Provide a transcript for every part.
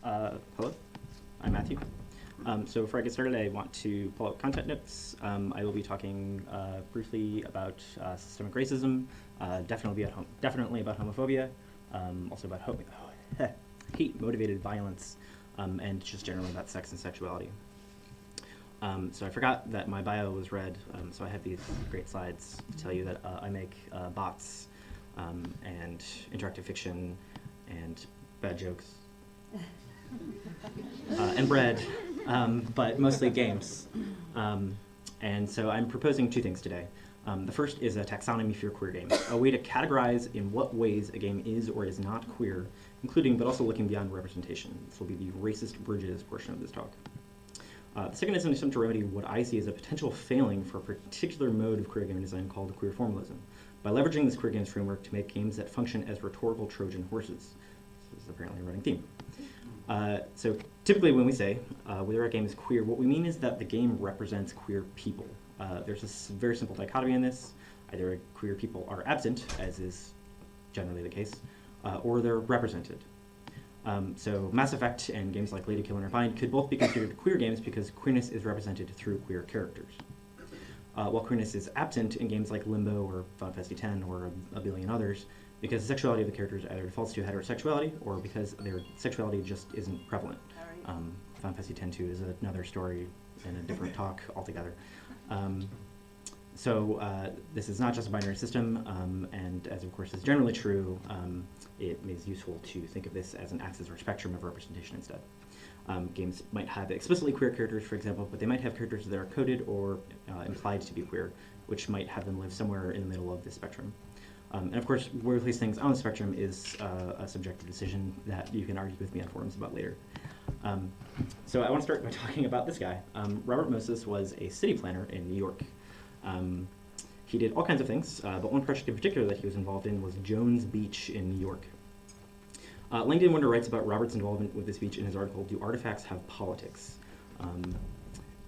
Hello, I'm Matthew. So before I get started, I want to pull up content notes. I will be talking briefly about systemic racism, definitely about homophobia, also about hate-motivated violence, and just generally about sex and sexuality. So I forgot that my bio was read, so I have these great slides to tell you that I make bots and interactive fiction and bad jokes. And bread, but mostly games. And so I'm proposing two things today. The first is a taxonomy for queer games, a way to categorize in what ways a game is or is not queer, including but also looking beyond representation. This will be the racist bridges portion of this talk. The second is an attempt to remedy what I see as a potential failing for a particular mode of queer game design called queer formalism, by leveraging this queer games framework to make games that function as rhetorical Trojan horses. This is apparently a running theme. So typically when we say whether a game is queer, what we mean is that the game represents queer people. There's a very simple dichotomy in this. Either queer people are absent, as is generally the case, or they're represented. So Mass Effect and games like Lady Killer and Bind could both be considered queer games because queerness is represented through queer characters. While queerness is absent in games like Limbo or Final Fantasy X or a billion others, because the sexuality of the characters either defaults to heterosexuality or because their sexuality just isn't prevalent. Final Fantasy X-2 is another story and a different talk altogether. So this is not just a binary system, and as of course is generally true, it is useful to think of this as an axis or spectrum of representation instead. Games might have explicitly queer characters, for example, but they might have characters that are coded or implied to be queer, which might have them live somewhere in the middle of this spectrum. And of course, where we place things on the spectrum is a subjective decision that you can argue with me on forums about later. So I want to start by talking about this guy. Robert Moses was a city planner in New York. He did all kinds of things, but one project in particular that he was involved in was Jones Beach in New York. Langdon Wonder writes about Robert's involvement with this beach in his article, Do Artifacts Have Politics?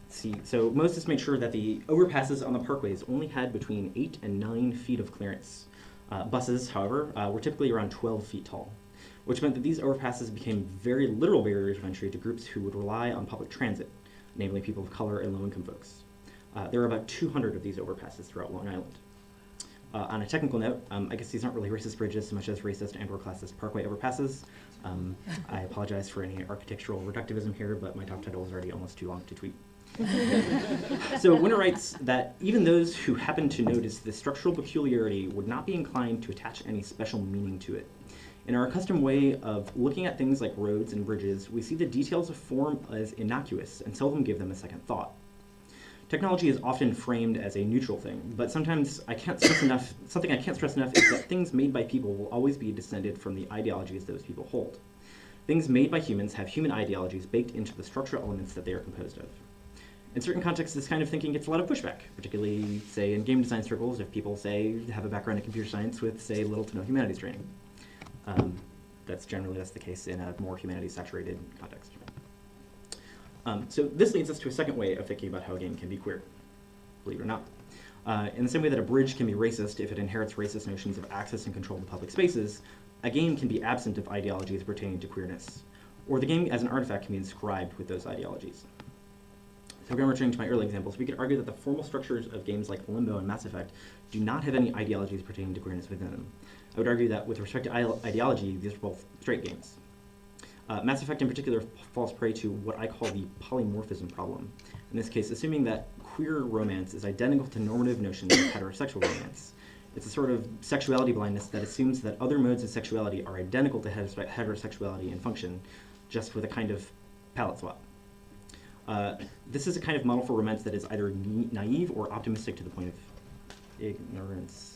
So Moses made sure that the overpasses on the parkways only had between 8 and 9 feet of clearance. Buses, however, were typically around 12 feet tall, which meant that these overpasses became very literal barriers of entry to groups who would rely on public transit, namely people of color and low-income folks. There are about 200 of these overpasses throughout Long Island. On a technical note, I guess these aren't really racist bridges so much as racist and/or classist parkway overpasses. I apologize for any architectural reductivism here, but my talk title is already almost too long to tweet. So Winter writes that even those who happen to notice this structural peculiarity would not be inclined to attach any special meaning to it. In our accustomed way of looking at things like roads and bridges, we see the details of form as innocuous and seldom give them a second thought. Technology is often framed as a neutral thing, but sometimes something I can't stress enough is that things made by people will always be descended from the ideologies those people hold. Things made by humans have human ideologies baked into the structural elements that they are composed of. In certain contexts, this kind of thinking gets a lot of pushback, particularly, say, in game design circles, if people, say, have a background in computer science with, say, little to no humanities training. That's the case in a more humanities-saturated context. So this leads us to a second way of thinking about how a game can be queer, believe it or not. In the same way that a bridge can be racist if it inherits racist notions of access and control to public spaces, a game can be absent of ideologies pertaining to queerness, or the game as an artifact can be inscribed with those ideologies. So again, returning to my early examples, we could argue that the formal structures of games like Limbo and Mass Effect do not have any ideologies pertaining to queerness within them. I would argue that with respect to ideology, these are both straight games. Mass Effect in particular falls prey to what I call the polymorphism problem. In this case, assuming that queer romance is identical to normative notions of heterosexual romance. It's a sort of sexuality blindness that assumes that other modes of sexuality are identical to heterosexuality in function, just with a kind of palette swap. This is a kind of model for romance that is either naive or optimistic to the point of ignorance.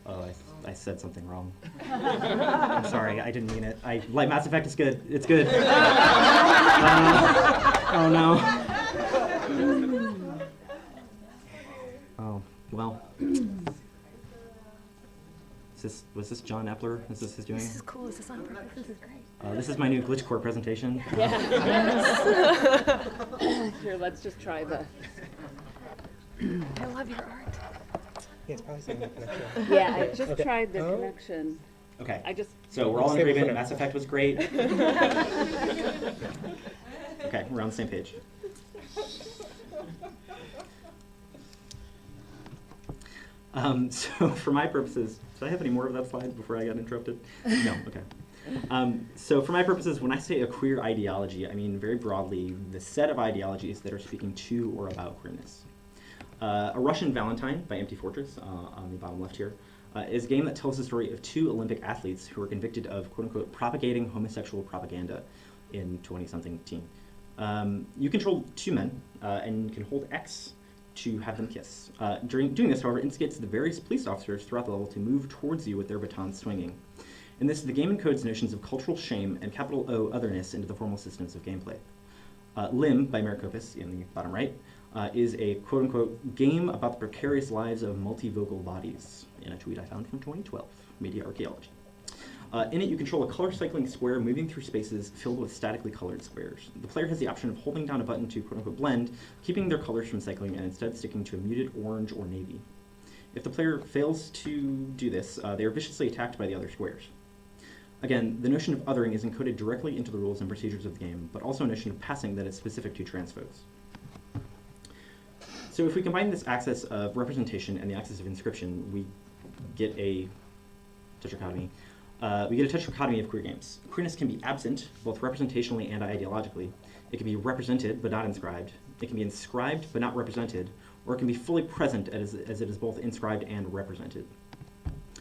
Oh, I said something wrong. I'm sorry, I didn't mean it. Like Mass Effect is good. It's good. Oh no. Oh, well. Was this John Epler? Is this his doing? This is cool. This is on purpose. This is great. This is my new Glitch Core presentation. Yeah. Here, let's just try the. I love your art. Yeah, it's probably something in the connection. Yeah, I just tried the connection. Okay. I just, So we're all in Same agreement. for now. Mass Effect was great. Okay, we're on the same page. So for my purposes, did I have any more of that slide before I got interrupted? No, okay. So for my purposes, when I say a queer ideology, I mean very broadly the set of ideologies that are speaking to or about queerness. A Russian Valentine by Empty Fortress, on the bottom left here, is a game that tells the story of two Olympic athletes who were convicted of, quote-unquote, propagating homosexual propaganda in 20-something teen. You control two men and can hold X to have them kiss. During doing this, however, instigates the various police officers throughout the level to move towards you with their batons swinging. In this, the game encodes notions of cultural shame and capital O otherness into the formal systems of gameplay. Limb by Marikopis, in the bottom right, is a quote-unquote game about the precarious lives of multivocal bodies, in a tweet I found from 2012, Media Archaeology. In it, you control a color cycling square moving through spaces filled with statically colored squares. The player has the option of holding down a button to quote-unquote blend, keeping their colors from cycling and instead sticking to a muted orange or navy. If the player fails to do this, they are viciously attacked by the other squares. Again, the notion of othering is encoded directly into the rules and procedures of the game, but also a notion of passing that is specific to trans folks. So if we combine this axis of representation and the axis of inscription, we get a tetrachotomy. Of queer games. Queerness can be absent, both representationally and ideologically. It can be represented, but not inscribed. It can be inscribed, but not represented. Or it can be fully present as it is both inscribed and represented.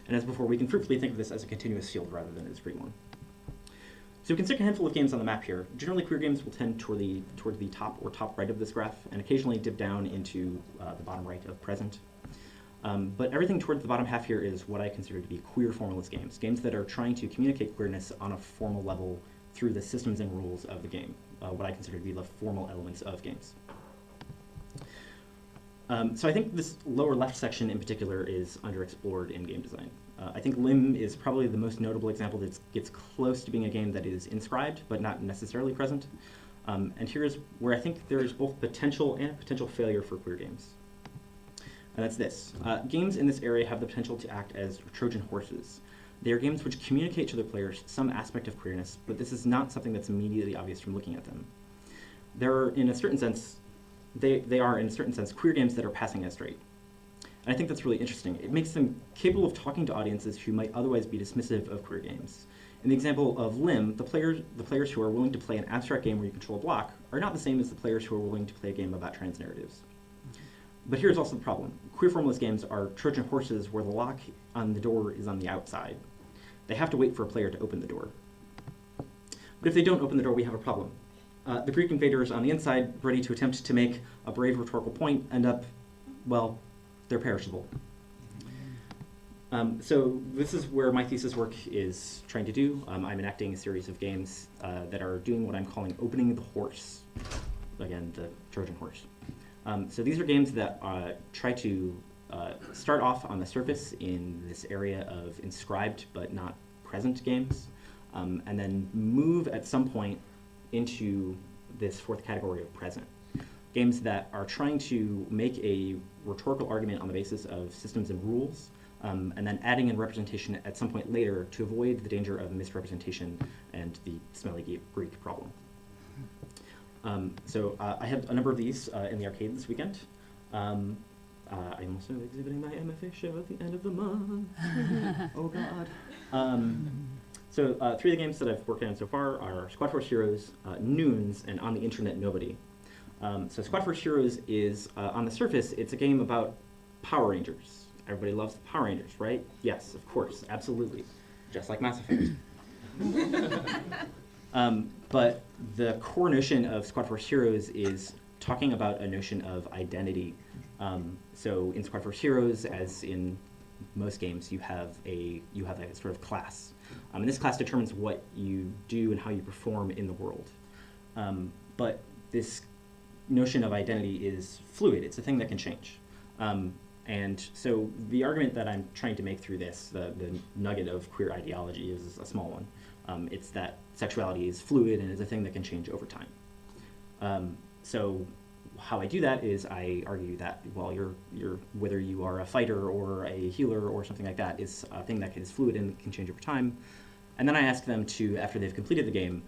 And as before, we can fruitfully think of this as a continuous field rather than a discrete one. So we can stick a handful of games on the map here. Generally, queer games will tend toward the top or top right of this graph, and occasionally dip down into the bottom right of present. But everything towards the bottom half here is what I consider to be queer formalist games, games that are trying to communicate queerness on a formal level through the systems and rules of the game, what I consider to be the formal elements of games. So I think this lower left section in particular is underexplored in game design. I think Limb is probably the most notable example that gets close to being a game that is inscribed, but not necessarily present. And here's where I think there is both potential and potential failure for queer games. And that's this. Games in this area have the potential to act as Trojan horses. They are games which communicate to their players some aspect of queerness, but this is not something that's immediately obvious from looking at them. They are, in a certain sense, queer games that are passing as straight. And I think that's really interesting. It makes them capable of talking to audiences who might otherwise be dismissive of queer games. In the example of Limb, the players who are willing to play an abstract game where you control a block are not the same as the players who are willing to play a game about trans narratives. But here's also the problem. Queer formalist games are Trojan horses where the lock on the door is on the outside. They have to wait for a player to open the door. But if they don't open the door, we have a problem. The Greek invaders on the inside, ready to attempt to make a brave rhetorical point, end up, well, they're perishable. So this is where my thesis work is trying to do. I'm enacting a series of games that are doing what I'm calling opening the horse. Again, the Trojan horse. So these are games that try to start off on the surface in this area of inscribed but not present games, and then move at some point into this fourth category of present. Games that are trying to make a rhetorical argument on the basis of systems and rules, and then adding in representation at some point later to avoid the danger of misrepresentation and the smelly Greek problem. So I have a number of these in the arcade this weekend. I'm also exhibiting my MFA show at the end of the month. Oh God. So three of the games that I've worked on so far are Squad Force Heroes, Noons, and On the Internet Nobody. So Squad Force Heroes is, on the surface, it's a game about Power Rangers. Everybody loves the Power Rangers, right? Yes, of course, absolutely. Just like Mass Effect. But the core notion of Squad Force Heroes is talking about a notion of identity. So in Squad Force Heroes, as in most games, you have a sort of class. And this class determines what you do and how you perform in the world. But this notion of identity is fluid. It's a thing that can change. And so the argument that I'm trying to make through this, the nugget of queer ideology, is a small one. It's that sexuality is fluid and is a thing that can change over time. So how I do that is I argue that, well, whether you are a fighter or a healer or something like that is a thing that is fluid and can change over time. And then I ask them to, after they've completed the game,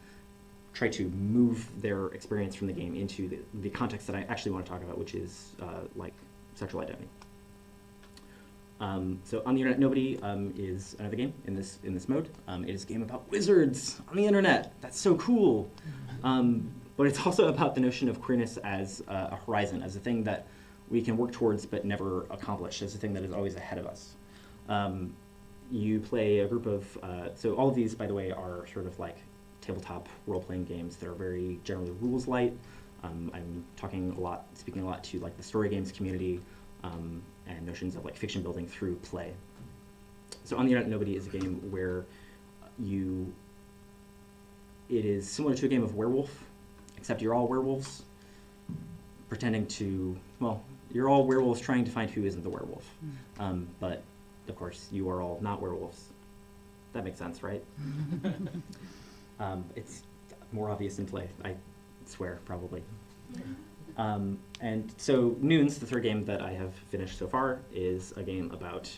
try to move their experience from the game into the context that I actually want to talk about, which is like sexual identity. So On the Internet Nobody is another game in this mode. It is a game about wizards on the internet. That's so cool. But it's also about the notion of queerness as a horizon, as a thing that we can work towards but never accomplish, as a thing that is always ahead of us. You play a group of, so all of these, by the way, are sort of like tabletop role-playing games that are very generally rules light. I'm speaking a lot to like the story games community and notions of like fiction building through play. So On the Internet Nobody is a game where it is similar to a game of werewolf, except you're all werewolves pretending to, well, you're all werewolves trying to find who isn't the werewolf. But of course, you are all not werewolves. That makes sense, right? It's more obvious in play, I swear, probably. And so Noons, the third game that I have finished so far, is a game about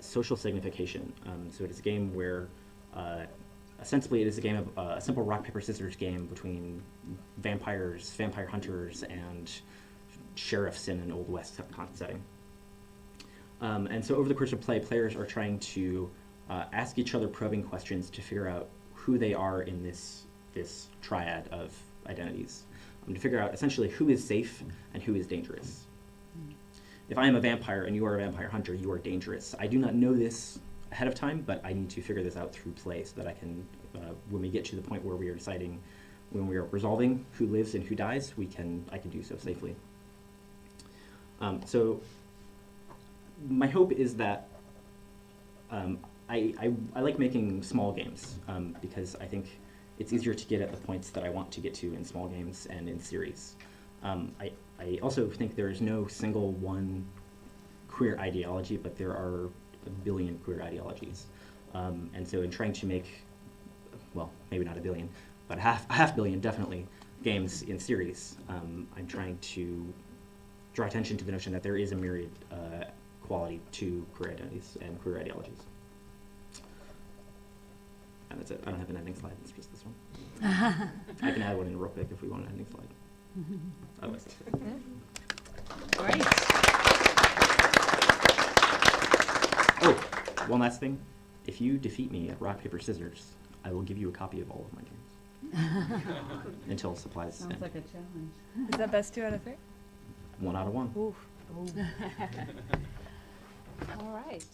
social signification. So it is a game where, ostensibly, it is a game of a simple rock, paper, scissors game between vampires, vampire hunters, and sheriffs in an Old West setting. And so over the course of play, players are trying to ask each other probing questions to figure out who they are in this triad of identities. To figure out essentially who is safe and who is dangerous. If I am a vampire and you are a vampire hunter, you are dangerous. I do not know this ahead of time, but I need to figure this out through play so that I can, when we get to the point where we are deciding, when we are resolving who lives and who dies, I can do so safely. So my hope is that I like making small games because I think it's easier to get at the points that I want to get to in small games and in series. I also think there is no single one queer ideology, but there are a billion queer ideologies. And so in trying to make, well, maybe not a billion, but a half billion definitely, games in series, I'm trying to draw attention to the notion that there is a myriad quality to queer identities and queer ideologies. And that's it. I don't have an ending slide. It's just this one. I can add one in real quick if we want an ending slide. Otherwise, that's it. Great. Oh, one last thing. If you defeat me at rock, paper, scissors, I will give you a copy of all of my games. Until supplies Sounds end. like a challenge. Is that best 2 out of 3? 1 out of 1. Oof. All right.